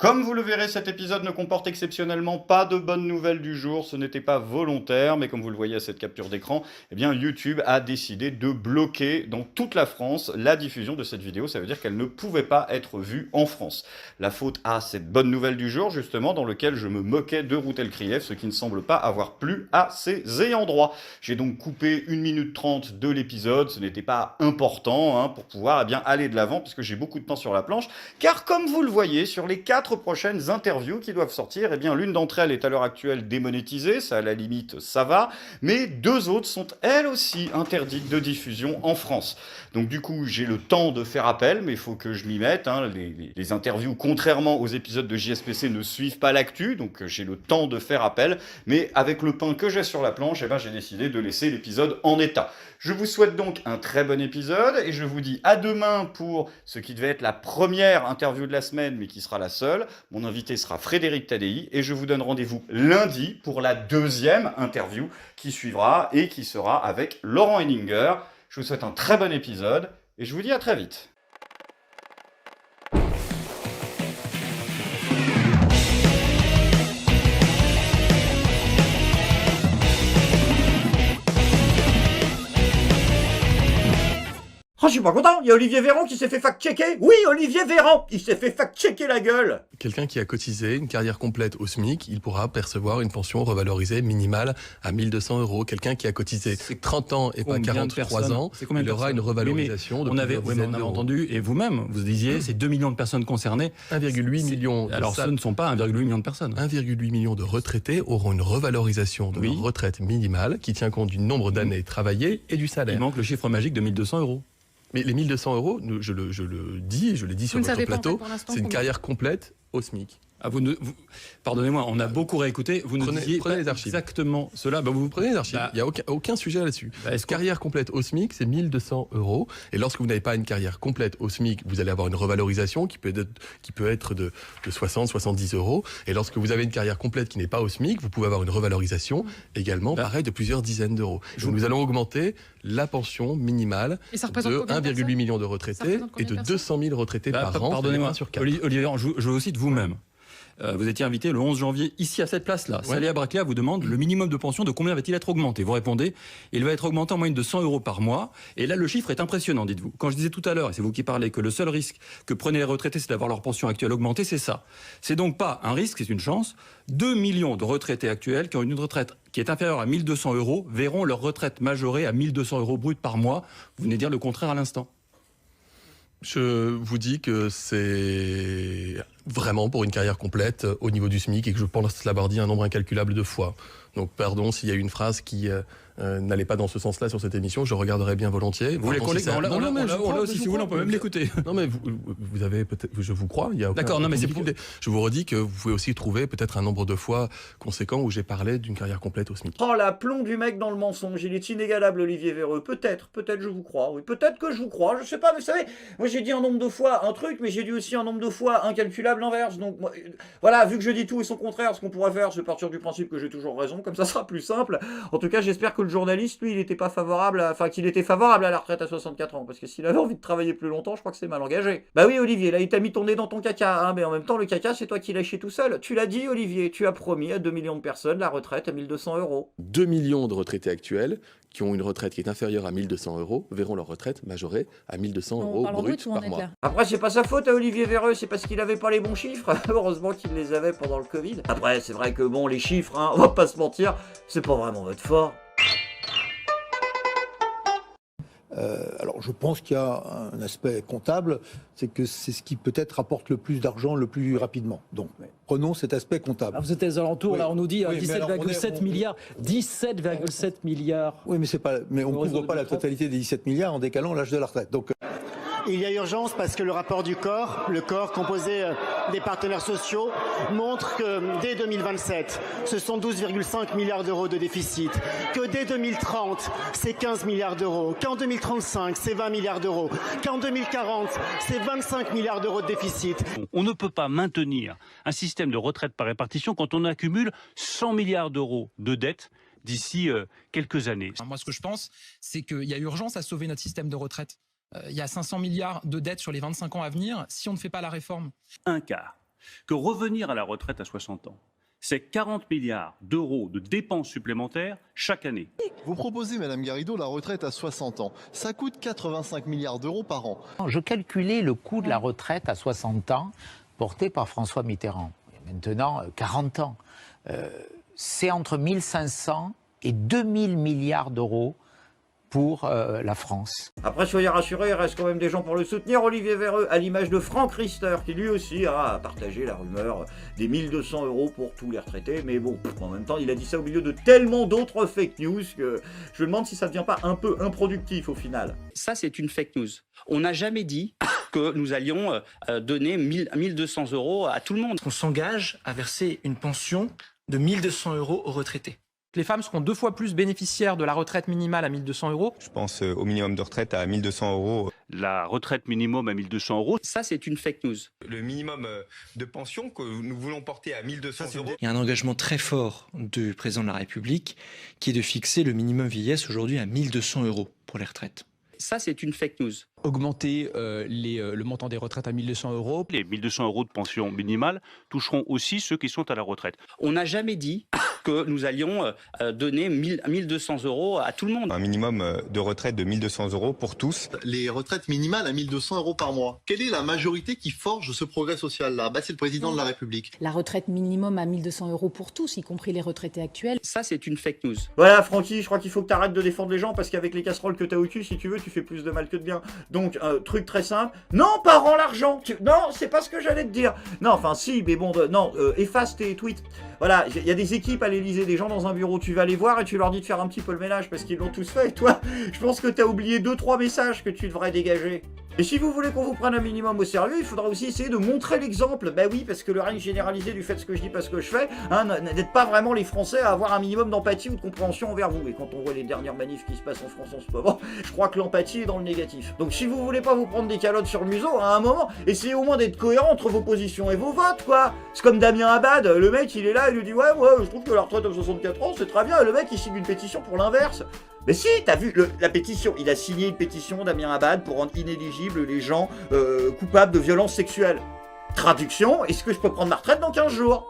Comme vous le verrez, cet épisode ne comporte exceptionnellement pas de bonnes nouvelles du jour, ce n'était pas volontaire, mais comme vous le voyez à cette capture d'écran, eh bien YouTube a décidé de bloquer dans toute la France la diffusion de cette vidéo, ça veut dire qu'elle ne pouvait pas être vue en France. La faute à cette bonne nouvelle du jour, justement, dans lequel je me moquais de Routel Krief, ce qui ne semble pas avoir plu à ses ayants droit. J'ai donc coupé 1 minute 30 de l'épisode, ce n'était pas important pour pouvoir aller de l'avant, puisque j'ai beaucoup de temps sur la planche, car comme vous le voyez, sur les 4 prochaines interviews qui doivent sortir, eh bien l'une d'entre elles est à l'heure actuelle démonétisée, ça à la limite ça va, mais 2 autres sont elles aussi interdites de diffusion en France. Donc du coup j'ai le temps de faire appel, mais il faut que je m'y mette, les interviews contrairement aux épisodes de JSPC ne suivent pas l'actu, donc j'ai le temps de faire appel, mais avec le pain que j'ai sur la planche, eh ben, j'ai décidé de laisser l'épisode en état. Je vous souhaite donc un très bon épisode et je vous dis à demain pour ce qui devait être la première interview de la semaine mais qui sera la seule. Mon invité sera Frédéric Tadei et je vous donne rendez-vous lundi pour la 2e interview qui suivra et qui sera avec Laurent Henninger. Je vous souhaite un très bon épisode et je vous dis à très vite. Oh, je suis pas content, il y a Olivier Véran qui s'est fait fact-checker. Oui, Olivier Véran, il s'est fait fact-checker la gueule. Quelqu'un qui a cotisé une carrière complète au SMIC, il pourra percevoir une pension revalorisée minimale à 1 200 €. Quelqu'un qui a cotisé 30 ans et pas 43 ans, il aura une revalorisation de on avait entendu, et vous-même, vous disiez, c'est 2 millions de personnes concernées. 1,8 million. Alors, ce ne sont pas 1,8 million de personnes. 1,8 million de retraités auront une revalorisation de leur retraite minimale qui tient compte du nombre d'années travaillées et du salaire. Il manque le chiffre magique de 1 200 €. Mais les 1 200 €, je le dis et je l'ai dit sur votre plateau, c'est une carrière complète au SMIC. Pardonnez-moi, on a beaucoup réécouté. Vous prenez les archives. Exactement cela. Vous prenez les archives. Il n'y a aucun sujet là-dessus. Carrière complète au SMIC, c'est 1 200 €. Et lorsque vous n'avez pas une carrière complète au SMIC, vous allez avoir une revalorisation qui peut être de 60, 70 €. Et lorsque vous avez une carrière complète qui n'est pas au SMIC, vous pouvez avoir une revalorisation également, pareil, de plusieurs dizaines d'euros. Donc nous allons augmenter la pension minimale de 1,8 million de retraités et de 200 000 retraités par an. Pardonnez-moi, sur 4. Olivier, je vous cite vous-même. Vous étiez invité le 11 janvier, ici à cette place-là. Ouais. Salia Bracléa vous demande le minimum de pension, de combien va-t-il être augmenté? Vous répondez, il va être augmenté en moyenne de 100 € par mois. Et là, le chiffre est impressionnant, dites-vous. Quand je disais tout à l'heure, et c'est vous qui parlez, que le seul risque que prenaient les retraités, c'est d'avoir leur pension actuelle augmentée, c'est ça. C'est donc pas un risque, c'est une chance. 2 millions de retraités actuels qui ont une retraite qui est inférieure à 1 200 € verront leur retraite majorée à 1 200 € brut par mois. Vous venez dire le contraire à l'instant. Je vous dis que c'est vraiment pour une carrière complète au niveau du SMIC et que je pense l'avoir dit un nombre incalculable de fois. Donc pardon s'il y a eu une phrase qui n'allait pas dans ce sens-là sur cette émission, je regarderai bien volontiers. Vous voulez qu'on aussi, si vous voulez, on peut même l'écouter. Non mais vous avez peut-être, je vous crois, il y a aucun. D'accord, non mais c'est pour... Je vous redis que vous pouvez aussi trouver peut-être un nombre de fois conséquent où j'ai parlé d'une carrière complète au SMIC. Oh, l'aplomb du mec dans le mensonge, il est inégalable, Olivier Véreux. Peut-être je vous crois, oui, peut-être que je vous crois, je sais pas, mais vous savez, moi j'ai dit un nombre de fois un truc, mais j'ai dit aussi un nombre de fois incalculable l'inverse, donc moi, voilà, vu que je dis tout et son contraire, ce qu'on pourrait faire, c'est partir du principe que j'ai toujours raison, comme ça sera plus simple. En tout cas, j'espère que le journaliste, lui, il était pas favorable, qu'il était favorable à la retraite à 64 ans, parce que s'il avait envie de travailler plus longtemps, je crois que c'est mal engagé. Bah oui, Olivier, là, il t'a mis ton nez dans ton caca, mais en même temps, le caca, c'est toi qui l'as chié tout seul. Tu l'as dit, Olivier, tu as promis à 2 millions de personnes la retraite à 1 200 €. 2 millions de retraités actuels qui ont une retraite qui est inférieure à 1 200 € verront leur retraite majorée à 1 200 € brut par mois. Après, c'est pas sa faute à Olivier Véreux, c'est parce qu'il avait pas les bons chiffres. Heureusement qu'il les avait pendant le Covid. Après, c'est vrai que bon, les chiffres, on va pas se mentir, c'est pas vraiment votre fort. Alors je pense qu'il y a un aspect comptable, c'est que c'est ce qui peut-être rapporte le plus d'argent le plus rapidement. Donc prenons cet aspect comptable. Alors vous êtes aux alentours, là on nous dit 17,7 milliards. 17,7 milliards. Oui, mais on ne couvre pas la totalité des 17 milliards en décalant l'âge de la retraite. Donc il y a urgence parce que le rapport du corps, le corps composé des partenaires sociaux, montre que dès 2027, ce sont 12,5 milliards d'euros de déficit, que dès 2030, c'est 15 milliards d'euros, qu'en 2035, c'est 20 milliards d'euros, qu'en 2040, c'est 25 milliards d'euros de déficit. On ne peut pas maintenir un système de retraite par répartition quand on accumule 100 milliards d'euros de dettes d'ici quelques années. Moi, ce que je pense, c'est qu'il y a urgence à sauver notre système de retraite. Il y a 500 milliards de dettes sur les 25 ans à venir si on ne fait pas la réforme. Un quart que revenir à la retraite à 60 ans, c'est 40 milliards d'euros de dépenses supplémentaires chaque année. Vous proposez, Madame Garrido, la retraite à 60 ans. Ça coûte 85 milliards d'euros par an. Je calculais le coût de la retraite à 60 ans porté par François Mitterrand. Et maintenant, 40 ans. C'est entre 1500 et 2000 milliards d'euros pour la France. Après, soyez rassurés, il reste quand même des gens pour le soutenir, Olivier Véreux, à l'image de Franck Riester, qui lui aussi a partagé la rumeur des 1200 € pour tous les retraités. Mais bon, en même temps, il a dit ça au milieu de tellement d'autres fake news que je me demande si ça ne devient pas un peu improductif au final. Ça, c'est une fake news. On n'a jamais dit que nous allions donner 1200 € à tout le monde. On s'engage à verser une pension de 1200 € aux retraités. Les femmes seront 2 fois plus bénéficiaires de la retraite minimale à 1200 €. Je pense au minimum de retraite à 1200 €. La retraite minimum à 1200 €. Ça, c'est une fake news. Le minimum de pension que nous voulons porter à 1200 €. Il y a un engagement très fort du président de la République qui est de fixer le minimum vieillesse aujourd'hui à 1200 € pour les retraites. Ça, c'est une fake news. Augmenter le montant des retraites à 1200 €. Les 1200 € de pension minimale toucheront aussi ceux qui sont à la retraite. On n'a jamais dit que nous allions donner 1200 € à tout le monde. Un minimum de retraite de 1200 € pour tous. Les retraites minimales à 1200 € par mois. Quelle est la majorité qui forge ce progrès social-là? C'est le président de la République. La retraite minimum à 1200 € pour tous, y compris les retraités actuels. Ça, c'est une fake news. Voilà, Francky, je crois qu'il faut que tu arrêtes de défendre les gens parce qu'avec les casseroles que tu as au cul, si tu veux, tu fais plus de mal que de bien. Donc, truc très simple. Non, pas rends l'argent. Non, c'est pas ce que j'allais te dire. Non, enfin, si, mais bon, efface tes tweets. Voilà, il y a des équipes à l'Élysée, des gens dans un bureau. Tu vas les voir et tu leur dis de faire un petit peu le ménage parce qu'ils l'ont tous fait. Et toi, je pense que tu as oublié 2-3 messages que tu devrais dégager. Et si vous voulez qu'on vous prenne un minimum au sérieux, il faudra aussi essayer de montrer l'exemple. Bah oui, parce que le règne généralisé du fait ce que je dis, pas ce que je fais, n'aide pas vraiment les Français à avoir un minimum d'empathie ou de compréhension envers vous. Et quand on voit les dernières manifs qui se passent en France en ce moment, je crois que l'empathie est dans le négatif. Donc si vous voulez pas vous prendre des calottes sur le museau, à un moment, essayez au moins d'être cohérent entre vos positions et vos votes, quoi. C'est comme Damien Abad, le mec il est là, il lui dit ouais, je trouve que la retraite à 64 ans c'est très bien, et le mec il signe une pétition pour l'inverse. Mais si, t'as vu la pétition, il a signé une pétition, Damien Abad, pour rendre inéligibles les gens coupables de violences sexuelles. Traduction, est-ce que je peux prendre ma retraite dans 15 jours?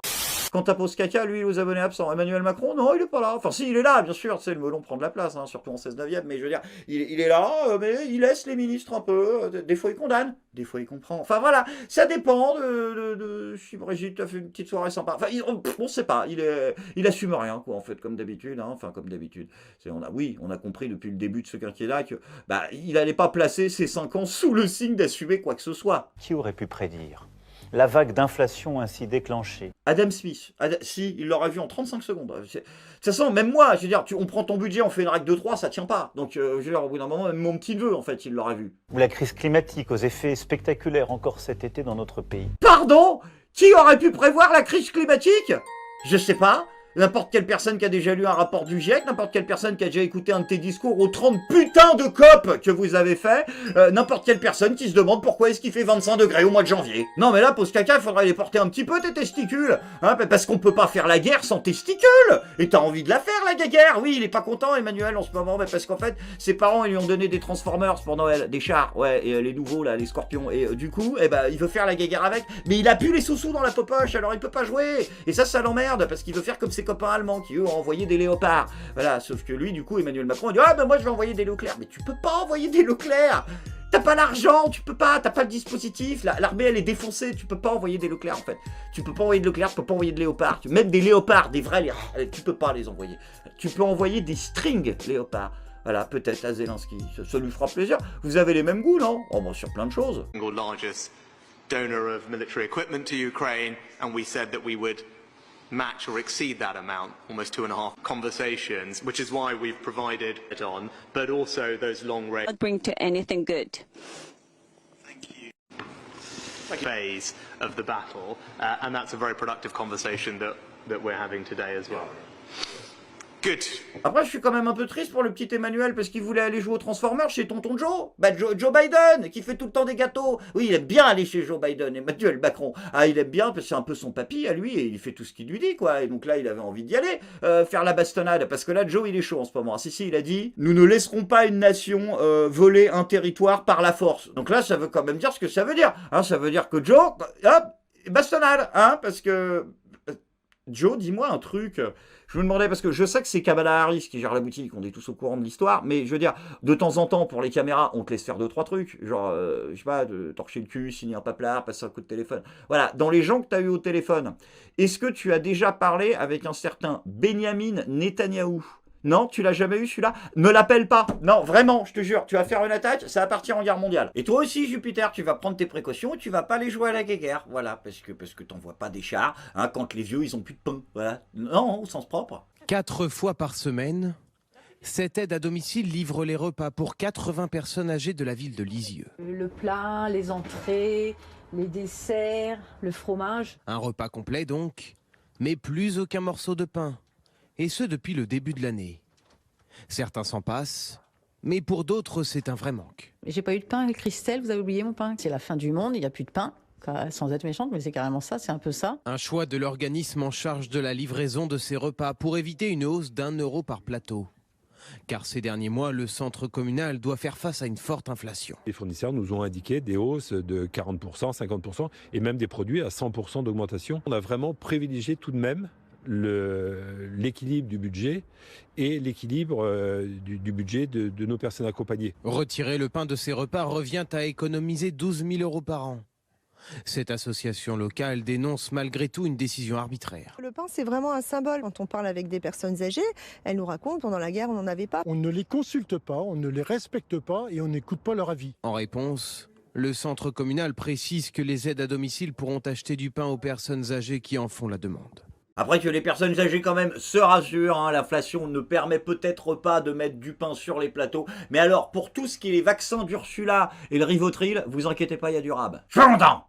Quant à Pose Caca, lui, aux abonnés absents. Emmanuel Macron, non, il est pas là. Enfin, si, il est là, bien sûr, le melon prend de la place, hein, surtout en 16/9, mais je veux dire, il est là, mais il laisse les ministres un peu. Des fois, il condamne, des fois, il comprend. Enfin, voilà, ça dépend si Brigitte a fait une petite soirée sympa. Enfin, on sait pas, il assume rien, quoi, en fait, comme d'habitude. Hein, enfin, comme d'habitude. On a compris depuis le début de ce quinquennat que, il allait pas placer ses 5 ans sous le signe d'assumer quoi que ce soit. Qui aurait pu prédire la vague d'inflation ainsi déclenchée? Adam Smith. Si, il l'aurait vu en 35 secondes. De toute façon, même moi, je veux dire, on prend ton budget, on fait une règle de 3, ça tient pas. Donc, je veux dire, au bout d'un moment, même mon petit-neveu, en fait, il l'aurait vu. Ou la crise climatique aux effets spectaculaires encore cet été dans notre pays. Pardon? Qui aurait pu prévoir la crise climatique? Je sais pas. N'importe quelle personne qui a déjà lu un rapport du GIEC, n'importe quelle personne qui a déjà écouté un de tes discours aux 30 putains de COP que vous avez fait, n'importe quelle personne qui se demande pourquoi est-ce qu'il fait 25 degrés au mois de janvier. Non mais là, Pose Caca, il faudrait les porter un petit peu tes testicules, hein, parce qu'on peut pas faire la guerre sans testicules. Et t'as envie de la faire, la guerre. Oui, il est pas content, Emmanuel, en ce moment, parce qu'en fait, ses parents, ils lui ont donné des Transformers pour Noël, des chars, ouais, et les nouveaux, là, les scorpions. Et du coup, il veut faire la guerre avec, mais il a plus les sous-sous dans la popoche, alors il peut pas jouer. Et ça l'emmerde, parce qu'il veut faire comme ses copains allemands qui eux ont envoyé des léopards. Voilà, sauf que lui, du coup, Emmanuel Macron, il dit moi je vais envoyer des Leclerc. Mais tu peux pas envoyer des Leclerc. T'as pas l'argent, tu peux pas, t'as pas le dispositif. L'armée elle est défoncée, tu peux pas envoyer des Leclerc en fait. Tu peux pas envoyer de Leclerc, tu peux pas envoyer de léopards. Même des léopards, des vrais léopards, tu peux pas les envoyer. Tu peux envoyer des strings léopards. Voilà, peut-être à Zelensky, ça lui fera plaisir. Vous avez les mêmes goûts, non? Sur plein de choses. Donor of military equipment to Ukraine, and we said that we would match or exceed that amount, almost 2.5 conversations, which is why we've provided it on, but also those long range. Not bring to anything good. Thank you. Phase of the battle, and that's a very productive conversation that we're having today as well. Good. Après, je suis quand même un peu triste pour le petit Emmanuel parce qu'il voulait aller jouer au Transformers chez Tonton Joe. Joe Biden, qui fait tout le temps des gâteaux. Oui, il aime bien aller chez Joe Biden, Emmanuel Macron. Il aime bien parce que c'est un peu son papy à lui et il fait tout ce qu'il lui dit, quoi. Et donc là, il avait envie d'y aller, faire la bastonnade. Parce que là, Joe, il est chaud en ce moment. Si, il a dit, nous ne laisserons pas une nation voler un territoire par la force. Donc là, ça veut quand même dire ce que ça veut dire. Ça veut dire que Joe, bastonnade, hein, parce que... Joe, dis-moi un truc. Je me demandais, parce que je sais que c'est Kamala Harris qui gère la boutique, on est tous au courant de l'histoire, mais je veux dire, de temps en temps, pour les caméras, on te laisse faire 2-3 trucs, genre, je sais pas, de torcher le cul, signer un paplard, passer un coup de téléphone. Voilà, dans les gens que tu as eu au téléphone, est-ce que tu as déjà parlé avec un certain Benyamin Netanyahou? Non, tu l'as jamais eu celui-là? Ne l'appelle pas. Non, vraiment, je te jure, tu vas faire une attaque, ça va partir en guerre mondiale. Et toi aussi, Jupiter, tu vas prendre tes précautions, tu vas pas les jouer à la guéguerre. Voilà, parce que t'envoies pas des chars, hein, quand les vieux, ils ont plus de pain. Voilà. Non, au sens propre. 4 fois par semaine, cette aide à domicile livre les repas pour 80 personnes âgées de la ville de Lisieux. Le plat, les entrées, les desserts, le fromage. Un repas complet donc, mais plus aucun morceau de pain. Et ce depuis le début de l'année. Certains s'en passent, mais pour d'autres, c'est un vrai manque. J'ai pas eu de pain avec Christelle, vous avez oublié mon pain. C'est la fin du monde, il n'y a plus de pain. Sans être méchante, mais c'est carrément ça, c'est un peu ça. Un choix de l'organisme en charge de la livraison de ces repas pour éviter une hausse d'1 euro par plateau. Car ces derniers mois, le centre communal doit faire face à une forte inflation. Les fournisseurs nous ont indiqué des hausses de 40%, 50% et même des produits à 100% d'augmentation. On a vraiment privilégié tout de même l'équilibre du budget et l'équilibre du budget de nos personnes accompagnées. Retirer le pain de ces repas revient à économiser 12 000 euros par an. Cette association locale dénonce malgré tout une décision arbitraire. Le pain, c'est vraiment un symbole. Quand on parle avec des personnes âgées, elles nous racontent pendant la guerre, on n'en avait pas. On ne les consulte pas, on ne les respecte pas et on n'écoute pas leur avis. En réponse, le centre communal précise que les aides à domicile pourront acheter du pain aux personnes âgées qui en font la demande. Après que les personnes âgées quand même se rassurent, hein, l'inflation ne permet peut-être pas de mettre du pain sur les plateaux. Mais alors, pour tout ce qui est les vaccins d'Ursula et le Rivotril, vous inquiétez pas, il y a du rab. Je suis content.